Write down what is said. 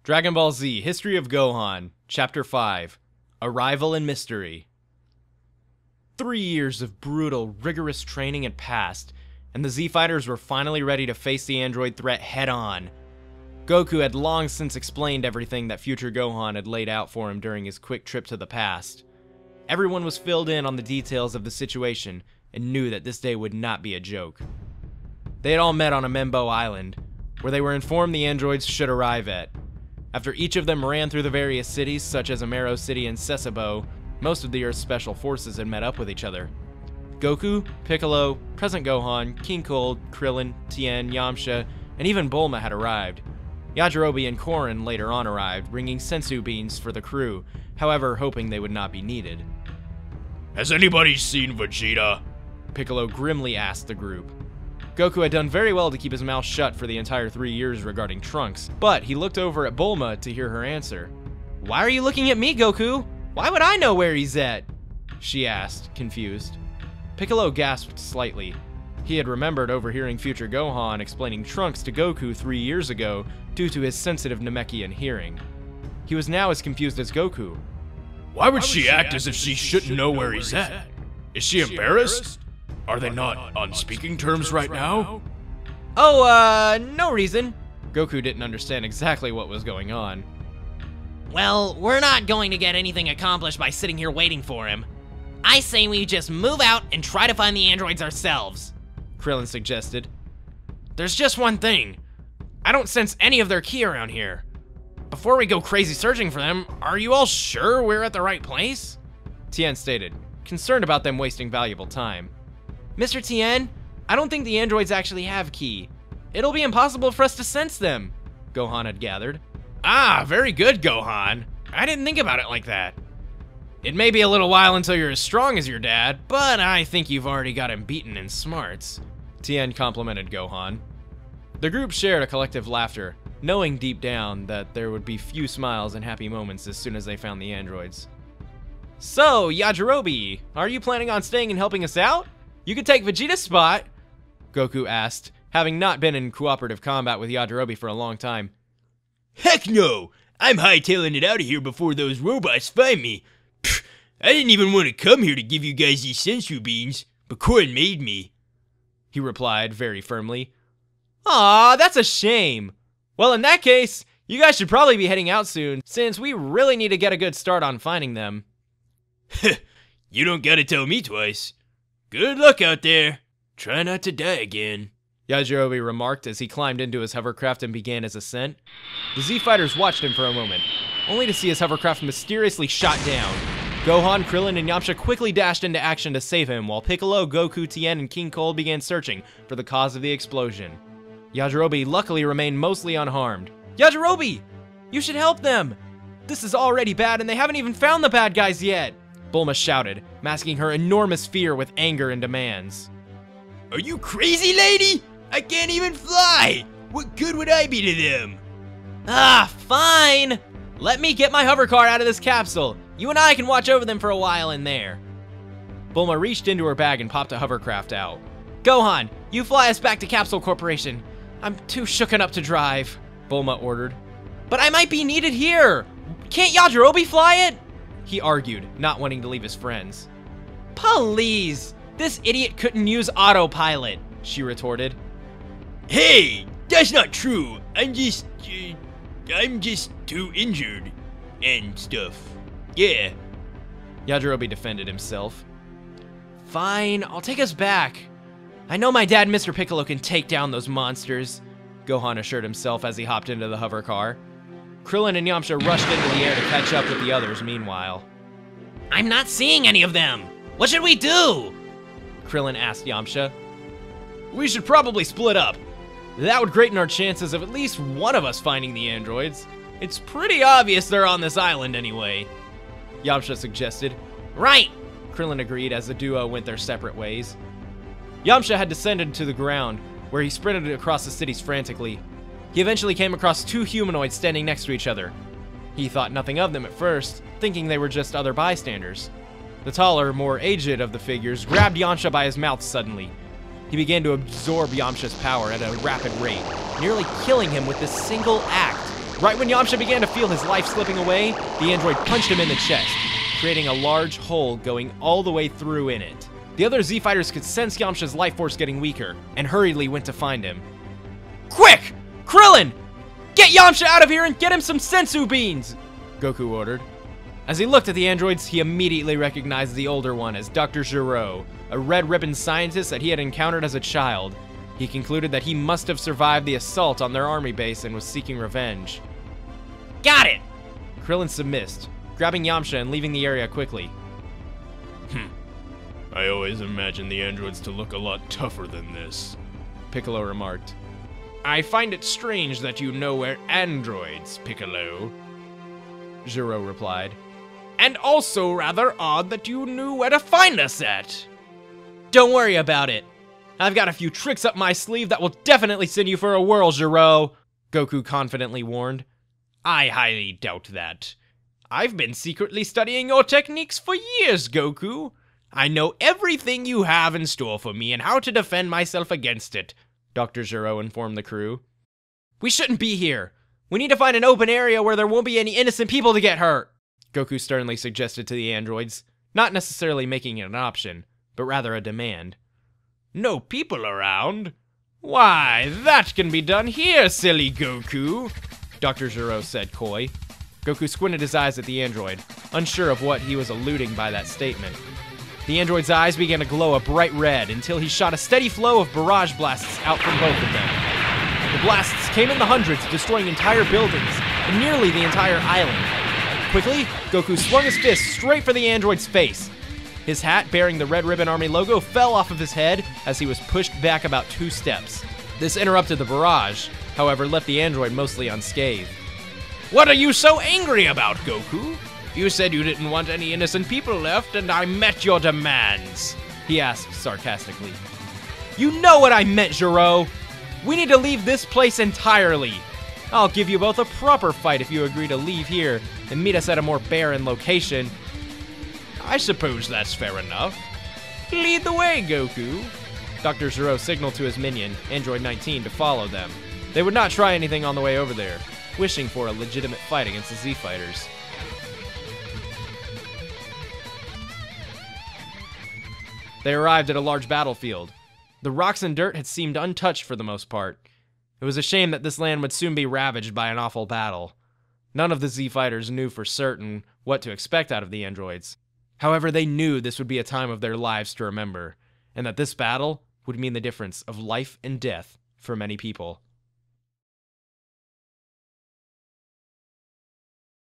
Dragon Ball Z, History of Gohan, Chapter 5, Arrival and Mystery. 3 years of brutal, rigorous training had passed, and the Z-Fighters were finally ready to face the android threat head-on. Goku had long since explained everything that future Gohan had laid out for him during his quick trip to the past. Everyone was filled in on the details of the situation, and knew that this day would not be a joke. They had all met on a Membo Island, where they were informed the androids should arrive at. After each of them ran through the various cities, such as Amero City and Sesebo, most of the Earth's special forces had met up with each other. Goku, Piccolo, Present Gohan, King Cold, Krillin, Tien, Yamcha, and even Bulma had arrived. Yajirobe and Korin later on arrived, bringing sensu beans for the crew, however hoping they would not be needed. Has anybody seen Vegeta? Piccolo grimly asked the group. Goku had done very well to keep his mouth shut for the entire 3 years regarding Trunks, but he looked over at Bulma to hear her answer. "Why are you looking at me, Goku? Why would I know where he's at?" she asked, confused. Piccolo gasped slightly. He had remembered overhearing future Gohan explaining Trunks to Goku 3 years ago due to his sensitive Namekian hearing. He was now as confused as Goku. Why would she act as if she shouldn't know where he's at? Is she embarrassed? Are they not on speaking terms right now? Oh, no reason. Goku didn't understand exactly what was going on. Well, we're not going to get anything accomplished by sitting here waiting for him. I say we just move out and try to find the androids ourselves, Krillin suggested. There's just one thing. I don't sense any of their ki around here. Before we go crazy searching for them, are you all sure we're at the right place? Tien stated, concerned about them wasting valuable time. Mr. Tien, I don't think the androids actually have ki. It'll be impossible for us to sense them, Gohan had gathered. Ah, very good, Gohan. I didn't think about it like that. It may be a little while until you're as strong as your dad, but I think you've already got him beaten in smarts, Tien complimented Gohan. The group shared a collective laughter, knowing deep down that there would be few smiles and happy moments as soon as they found the androids. So, Yajirobe, are you planning on staying and helping us out? You could take Vegeta's spot, Goku asked, having not been in cooperative combat with Yajirobe for a long time. Heck no! I'm hightailing it out of here before those robots find me. Pfft, I didn't even want to come here to give you guys these sensu beans, but Korin made me, he replied very firmly. Aw, that's a shame. Well, in that case, you guys should probably be heading out soon, since we really need to get a good start on finding them. You don't gotta tell me twice. Good luck out there. Try not to die again, Yajirobe remarked as he climbed into his hovercraft and began his ascent. The Z-Fighters watched him for a moment, only to see his hovercraft mysteriously shot down. Gohan, Krillin, and Yamcha quickly dashed into action to save him, while Piccolo, Goku, Tien, and King Cold began searching for the cause of the explosion. Yajirobe luckily remained mostly unharmed. Yajirobe! You should help them! This is already bad and they haven't even found the bad guys yet! Bulma shouted, masking her enormous fear with anger and demands. Are you crazy, lady? I can't even fly! What good would I be to them? Ah, fine! Let me get my hover car out of this capsule. You and I can watch over them for a while in there. Bulma reached into her bag and popped a hovercraft out. Gohan, you fly us back to Capsule Corporation. I'm too shooken up to drive, Bulma ordered. But I might be needed here. Can't Yajirobe fly it? He argued, not wanting to leave his friends. Please, this idiot couldn't use autopilot, she retorted. Hey, that's not true. I'm just too injured and stuff. Yeah. Yajirobe defended himself. Fine, I'll take us back. I know my dad and Mr. Piccolo can take down those monsters, Gohan assured himself as he hopped into the hover car. Krillin and Yamcha rushed into the air to catch up with the others meanwhile. I'm not seeing any of them. What should we do? Krillin asked Yamcha. We should probably split up. That would greaten our chances of at least one of us finding the androids. It's pretty obvious they're on this island anyway, Yamcha suggested. Right, Krillin agreed as the duo went their separate ways. Yamcha had descended to the ground, where he sprinted across the cities frantically. He eventually came across 2 humanoids standing next to each other. He thought nothing of them at first, thinking they were just other bystanders. The taller, more aged of the figures grabbed Yamcha by his mouth suddenly. He began to absorb Yamcha's power at a rapid rate, nearly killing him with this single act. Right when Yamcha began to feel his life slipping away, the android punched him in the chest, creating a large hole going all the way through in it. The other Z-Fighters could sense Yamcha's life force getting weaker, and hurriedly went to find him. Quick! Krillin! Get Yamcha out of here and get him some sensu beans! Goku ordered. As he looked at the androids, he immediately recognized the older one as Dr. Gero, a red-ribbon scientist that he had encountered as a child. He concluded that he must have survived the assault on their army base and was seeking revenge. Got it! Krillin submissed, grabbing Yamcha and leaving the area quickly. I always imagined the androids to look a lot tougher than this, Piccolo remarked. I find it strange that you know we're androids, Piccolo, Gero replied. and also rather odd that you knew where to find us at. Don't worry about it. I've got a few tricks up my sleeve that will definitely send you for a whirl, Gero, Goku confidently warned. I highly doubt that. I've been secretly studying your techniques for years, Goku. I know everything you have in store for me and how to defend myself against it, Dr. Gero informed the crew. We shouldn't be here. We need to find an open area where there won't be any innocent people to get hurt, Goku sternly suggested to the androids, not necessarily making it an option, but rather a demand. No people around? Why, that can be done here, silly Goku, Dr. Gero said coy. Goku squinted his eyes at the android, unsure of what he was alluding by that statement. The android's eyes began to glow a bright red until he shot a steady flow of barrage blasts out from both of them. The blasts came in the hundreds, destroying entire buildings and nearly the entire island. Quickly, Goku swung his fist straight for the android's face. His hat, bearing the Red Ribbon Army logo, fell off of his head as he was pushed back about 2 steps. This interrupted the barrage, however, left the android mostly unscathed. What are you so angry about, Goku? You said you didn't want any innocent people left, and I met your demands, he asked sarcastically. You know what I meant, Gero! We need to leave this place entirely. I'll give you both a proper fight if you agree to leave here and meet us at a more barren location. I suppose that's fair enough. Lead the way, Goku. Dr. Gero signaled to his minion, Android 19, to follow them. They would not try anything on the way over there, wishing for a legitimate fight against the Z-Fighters. They arrived at a large battlefield. The rocks and dirt had seemed untouched for the most part. It was a shame that this land would soon be ravaged by an awful battle. None of the Z-Fighters knew for certain what to expect out of the androids. However, they knew this would be a time of their lives to remember, and that this battle would mean the difference of life and death for many people.